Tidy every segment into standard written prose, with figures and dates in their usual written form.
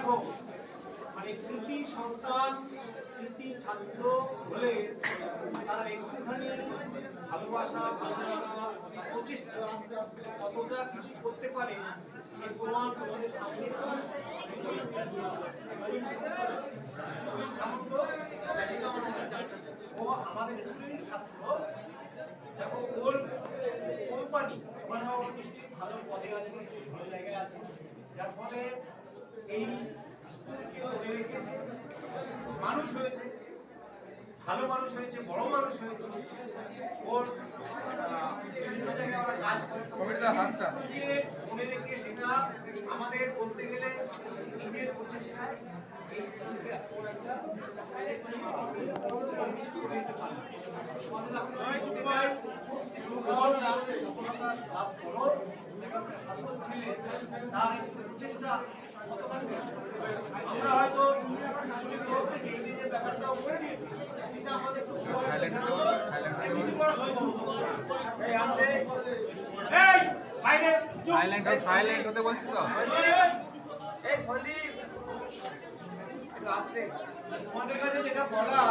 দেখো মানে কৃতি সন্তান কৃতি ছাত্র হলে তার একটুখানি ভালোবাসা ভালোবাসা প্রচেষ্টা কতটা কিছু করতে পারে সে প্রমাণ তোমাদের সামনে সামন্ত ও আমাদের স্কুলের ছাত্র। দেখো ওর কোম্পানি নিশ্চয়ই ভালো পদে আছে, ভালো জায়গায় আছে, যার ফলে এই স্কুলকে ধরে রেখেছে, মানুষ হয়েছে, ভালো মানুষ হয়েছে, বড় মানুষ হয়েছে। ওর বিভিন্ন জায়গায় আমরা কাজ করে মনে রেখে সেটা আমাদের বলতে গেলে নিজের প্রচেষ্টায় এই স্কুলকে সফল ছেলে তার প্রচেষ্টা আমরা হয়তো স্কুলের তরফ থেকে এই যে ব্যাপারটাও করে দিয়েছি, এটা আমাদের সাইলেন্ট হতে বলছি তো। এই সন্দীপ একটু আসতে তোমাদের কাছে যেটা বলা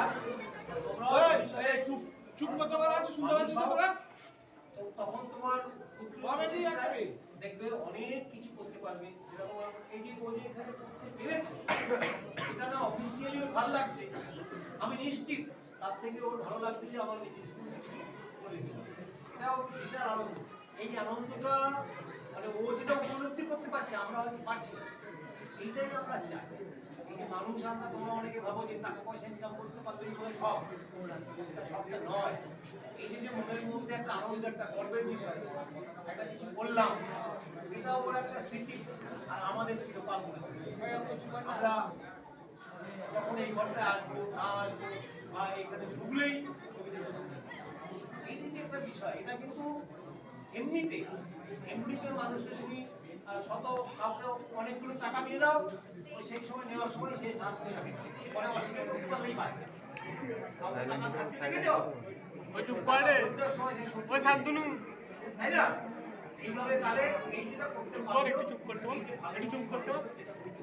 চুপ করতে পারা আছে, শুনতে পাচ্ছিস তো তোরা? তখন তোমার দেখবে অনেক কিছু করতে পারবে। যেরকম এই যে ও যে এখানে করতে পেরেছে সেটা না অফিসিয়ালি ওর ভালো লাগছে, আমি নিশ্চিত তার থেকে ওর ভালো লাগছে যে আমার নিজের স্কুল করে দিল। এটা ওর বিশাল আনন্দ। এই আনন্দটা মানে ও যেটা উপলব্ধি করতে পারছে আমরা হয়তো পারছি না, এইটাই আমরা চাই। এই যে মানুষ আমরা তোমরা অনেকে ভাবো যে টাকা পয়সা ইনকাম করতে পারবে বলে সব, সেটা সবটা নয়। এই যে মনের মধ্যে একটা আনন্দ, একটা গর্বের বিষয়, একটা কিছু বললাম, এটা ওর একটা স্মৃতি আর আমাদের চিরকাল মনে থাকবে। আমরা যখন এই ঘরটা আসবো না আসবো বা এখানে ঢুকলেই এই যে একটা বিষয়, এটা কিন্তু এমনিতে মানুষকে তুমি শত কাউকে অনেকগুলো টাকা দিয়ে দাও, ওই সেই সময় নেওয়ার সময় সেই সাথ হয়ে যাবে, পরে অস্বীকার করতে পারলেই বাঁচে। তাই না? এইভাবে তাহলে এই যেটা করতে পারো, একটু চুপ করতে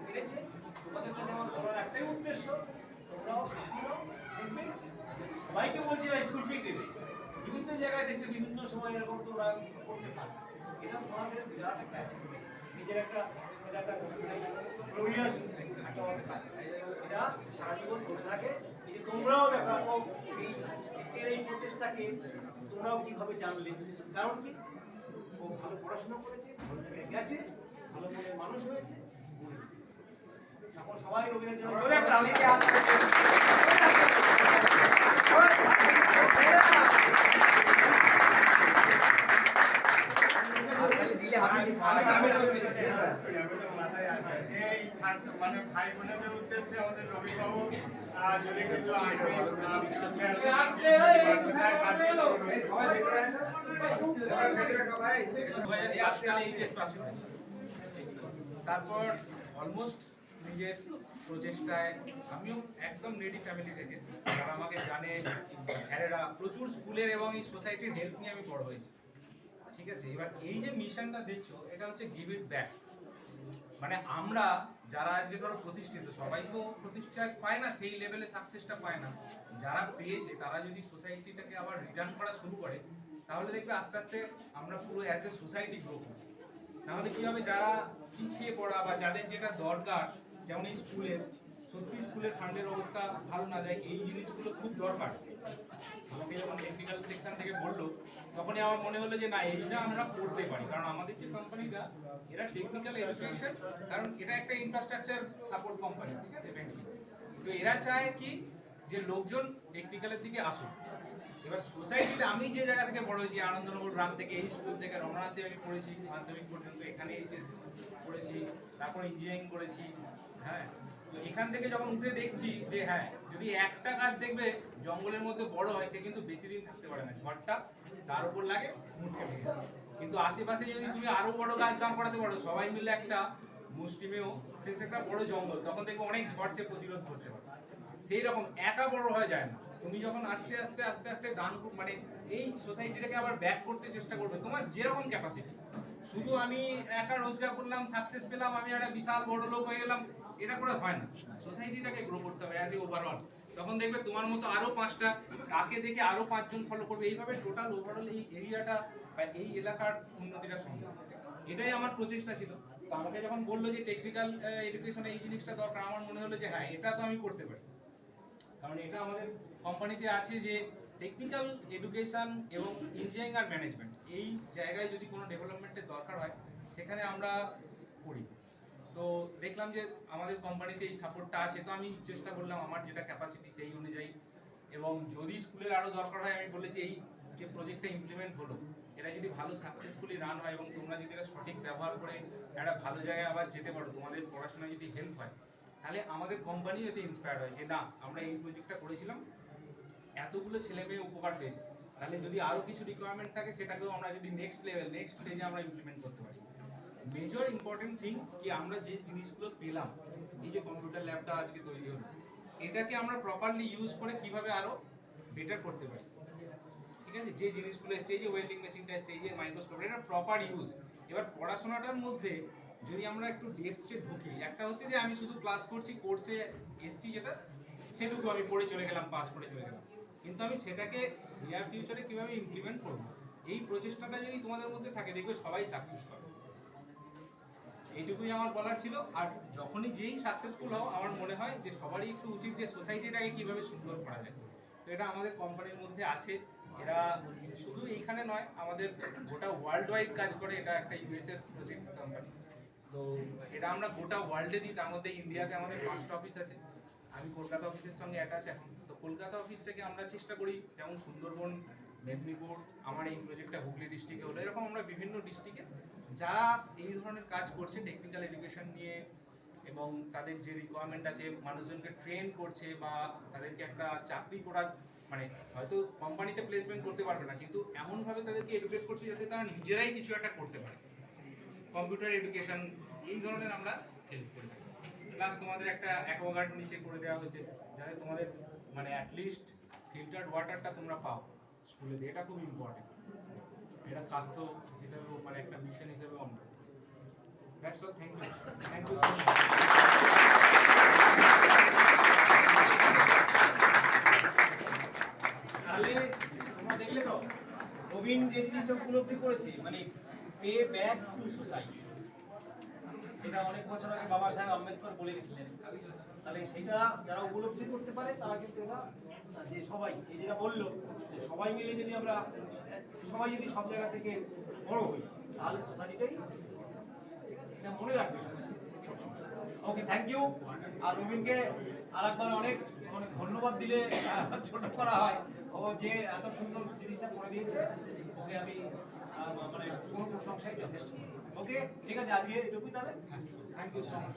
পেরেছে তোমাদের কাছে আমার বলার একটাই উদ্দেশ্য, তোমরাও সাথী হও। দেখবে সবাইকে বলছি না স্কুলকেই দেবে, বিভিন্ন জায়গায় দেখবে বিভিন্ন সময় এরকম তোমরা করতে পারো। এটা তোমাদের বিরাট একটা অ্যাচিভমেন্ট, নিজের একটা গ্লোরিয়াস এটা সারা জীবন মনে থাকে। এই যে তোমরাও দেখো এই প্রচেষ্টাকে তোমরাও কিভাবে জানলে, কারণ কি ও ভালো পড়াশোনা করেছে, ভালো জায়গায় গেছে, ভালো মনের মানুষ হয়েছে। এখন সবাই রবিনের জন্য জোরে একটা তালি দিয়ে হাত মানে ভাই বোনদের উদ্দেশ্যে আমাদের রবিবাবু যদি কিছু তারপর অলমোস্ট নিজের প্রচেষ্টায় আমিও একদম রেডি ফ্যামিলি থেকে, যারা আমাকে জানে স্যারেরা প্রচুর স্কুলের এবং এই সোসাইটির হেল্প নিয়ে আমি বড় হয়েছি। ঠিক আছে, এবার এই যে মিশনটা দেখছো এটা হচ্ছে গিভ ইট ব্যাক। মানে আমরা যারা আজকে ধরো প্রতিষ্ঠিত, সবাই তো প্রতিষ্ঠা পায় না, সেই লেভেলে সাকসেসটা পায় না। যারা পেয়েছে তারা যদি সোসাইটিটাকে আবার রিটার্ন করা শুরু করে, তাহলে দেখবে আস্তে আস্তে আমরা পুরো অ্যাজ এ সোসাইটি গ্রো করি। নাহলে কি হবে, যারা পিছিয়ে পড়া বা যাদের যেটা দরকার, যেমন এই স্কুলের সত্যি স্কুলের ফান্ডের অবস্থা ভালো না যায়, এই জিনিসগুলো খুব দরকার। আমাকে যখন টেকনিক্যাল সেকশন থেকে বললো, তখনই আমার মনে হলো যে না, এইটা আমরা করতে পারি। কারণ আমাদের যে কোম্পানিটা, এরা টেকনিক্যাল এডুকেশন, কারণ এটা একটা ইনফ্রাস্ট্রাকচার সাপোর্ট কোম্পানি, ঠিক আছে, তো এরা চায় কি যে লোকজন টেকনিক্যালের দিকে আসুক। এবার সোসাইটিতে আমি যে জায়গা থেকে বড় হয়েছি, আনন্দনগর গ্রাম থেকে, এই স্কুল থেকে রমনাথে আমি পড়েছি মাধ্যমিক পর্যন্ত, এখানে এইচএস করেছি, তারপর ইঞ্জিনিয়ারিং করেছি। হ্যাঁ, তো এখান থেকে যখন উঠে দেখছি যে হ্যাঁ, যদি একটা গাছ দেখবে জঙ্গলের মধ্যে বড় হয়, সে কিন্তু বেশি দিন থাকতে পারে না, ঝড়টা তার উপর লাগে মুটকে ভেঙে যায়। কিন্তু আশেপাশে যদি তুমি আরো বড় গাছ দাঁড় করাতে পারো, সবাই মিলে একটা মুষ্টিমেয় সে একটা বড় জঙ্গল, তখন দেখবে অনেক ঝড় সে প্রতিরোধ করতে পারে। সেই রকম একা বড় হয়ে যায় না, তুমি যখন আস্তে আস্তে আস্তে আস্তে দান মানে এই সোসাইটিটাকে আবার ব্যাক করতে চেষ্টা করবে তোমার যেরকম ক্যাপাসিটি। শুধু আমি একা রোজগার করলাম, সাকসেস পেলাম, আমি একটা বিশাল বড় লোক হয়ে গেলাম, এটা করে হয় না, সোসাইটিটাকে গ্রো করতে হবে অ্যাজ এ ওভারঅল। তখন দেখবে তোমার মতো আরো 5টা, তাকে দেখে আরো 5 জন ফলো করবে, এইভাবে টোটাল ওভারঅল এই এরিয়াটা বা এই এলাকার উন্নতিটা সম্ভব। এটাই আমার প্রচেষ্টা ছিল। তো আমাকে যখন বললো যে টেকনিক্যাল এডুকেশনে এই জিনিসটা দরকার, আমার মনে হলো যে হ্যাঁ, এটা তো আমি করতে পারি। কারণ এটা আমাদের কোম্পানিতে আছে যে টেকনিক্যাল এডুকেশন এবং ইঞ্জিনিয়ারিং আর ম্যানেজমেন্ট, এই জায়গায় যদি কোনো ডেভেলপমেন্টের দরকার হয় সেখানে আমরা করি। তো দেখলাম যে আমাদের কোম্পানিতে এই সাপোর্টটা আছে, তো আমি চেষ্টা করলাম আমার যেটা ক্যাপাসিটি সেই অনুযায়ী। এবং যদি স্কুলের আরও দরকার হয়, আমি বলেছি এই যে প্রজেক্টটা ইমপ্লিমেন্ট হলো, এটা যদি ভালো সাকসেসফুলি রান হয় এবং তোমরা যদি এটা সঠিক ব্যবহার করে একটা ভালো জায়গায় আবার যেতে পারো, তোমাদের পড়াশোনায় যদি হেল্প হয়, তাহলে আমাদের কোম্পানি এতে ইন্সপায়ার্ড হয় যে না, আমরা এই প্রজেক্টটা করেছিলাম, এতগুলো ছেলে মেয়ে উপকার পেয়েছে, তাহলে যদি আরও কিছু রিকোয়ারমেন্ট থাকে সেটাকেও আমরা যদি নেক্সট স্টেজে আমরা ইমপ্লিমেন্ট করতে পারি। মেজর ইম্পর্টেন্ট থিং কি আমরা যে জিনিসগুলো পেলাম, এই যে কম্পিউটার ল্যাবটা আজকে তৈরি হলো, এটাকে আমরা প্রপারলি ইউজ করে কিভাবে আরো বেটার করতে পারি। ঠিক আছে, যে জিনিসগুলো এসছে, এই যে ওয়েল্ডিং মেশিনটা এসছে, এই যে মাইক্রোস্কোপ, এটা প্রপার ইউজ। এবার পড়াশোনাটার মধ্যে যদি আমরা একটু ডেপথে ঢুকি, একটা হচ্ছে যে আমি শুধু ক্লাস করছি, কোর্সে এসছি যেটা, সেটুকু আমি পড়ে চলে গেলাম, পাস করে চলে গেলাম, কিন্তু আমি সেটাকে নিয়ার ফিউচারে কিভাবে ইমপ্লিমেন্ট করব, এই প্রচেষ্টাটা যদি তোমাদের মধ্যে থাকে, দেখবে সবাই সাকসেস পাবে। এইটুকুই আমার বলার ছিল। আর যখনই যেই সাকসেসফুল হও, আমার মনে হয় যে সবারই একটু উচিত যে সোসাইটিটাকে কিভাবে সুন্দর করা যায়। তো এটা আমাদের কোম্পানির মধ্যে আছে। এরা শুধু এইখানে নয়, আমাদের গোটা ওয়ার্ল্ড ওয়াইড কাজ করে। এটা একটা ইউএস এর প্রজেক্ট কোম্পানি। তো এটা আমরা গোটা ওয়ার্ল্ডে দিই, তার মধ্যে ইন্ডিয়াতে আমাদের 5টা অফিস আছে। আমি কলকাতা অফিসের সঙ্গে অ্যাটাচ এখন। তো কলকাতা অফিস থেকে আমরা চেষ্টা করি, যেমন সুন্দরবন, মেদিনীপুর, আমার এই প্রজেক্টটা হুগলি ডিস্ট্রিক্টে হলো, এরকম আমরা বিভিন্ন ডিস্ট্রিক্টে যারা এই ধরনের কাজ করছে টেকনিক্যাল এডুকেশন নিয়ে, এবং তাদের যে রিকোয়ারমেন্ট আছে, মানুষজনকে ট্রেন করছে বা তাদেরকে একটা চাকরি করার, মানে হয়তো কোম্পানিতে প্লেসমেন্ট করতে পারবে না, কিন্তু এমনভাবে তাদেরকে এডুকেট করছে যাতে তারা নিজেরাই কিছু একটা করতে পারে। কম্পিউটার এডুকেশন, এই ধরনের আমরা হেল্প করি। প্লাস তোমাদের একটা অ্যাকোয়াগার্ড নিচে করে দেওয়া হয়েছে, যাতে তোমাদের মানে অ্যাটলিস্ট ফিল্টার্ড ওয়াটারটা তোমরা পাও স্কুলে, এটা খুব ইম্পর্টেন্ট। এটা স্বাস্থ্য হিসেবেও মানে একটা মিশন হিসেবেও আমরা। That's all, thank you so much. তাহলে তোমরা দেখলে তো নবীন যে জিনিসটা উপলব্ধি করেছে, মানে পে ব্যাক টু সোসাইটি, যেটা অনেক বছর আগে বাবা সাহেব আম্বেদকর বলে গেছিলেন। তাহলে সেটা যারা উপলব্ধি করতে পারে তারা কিন্তু এরা, যে সবাই এই যেটা বললো, যে সবাই মিলে যদি আমরা সবাই যদি সব জায়গা থেকে বড় হই, তাহলে সোসাইটিটাই, এটা মনে রাখবে সবসময়। ওকে, থ্যাংক ইউ। আর রবিনকে আরেকবার অনেক অনেক ধন্যবাদ দিলে ছোট করা হয়। ও যে এত সুন্দর জিনিসটা করে দিয়েছে, ওকে আমি মানে কোনো প্রশংসাই যথেষ্ট। ওকে, ঠিক আছে, আজকে এটুকুই তাহলে। Thank you so much.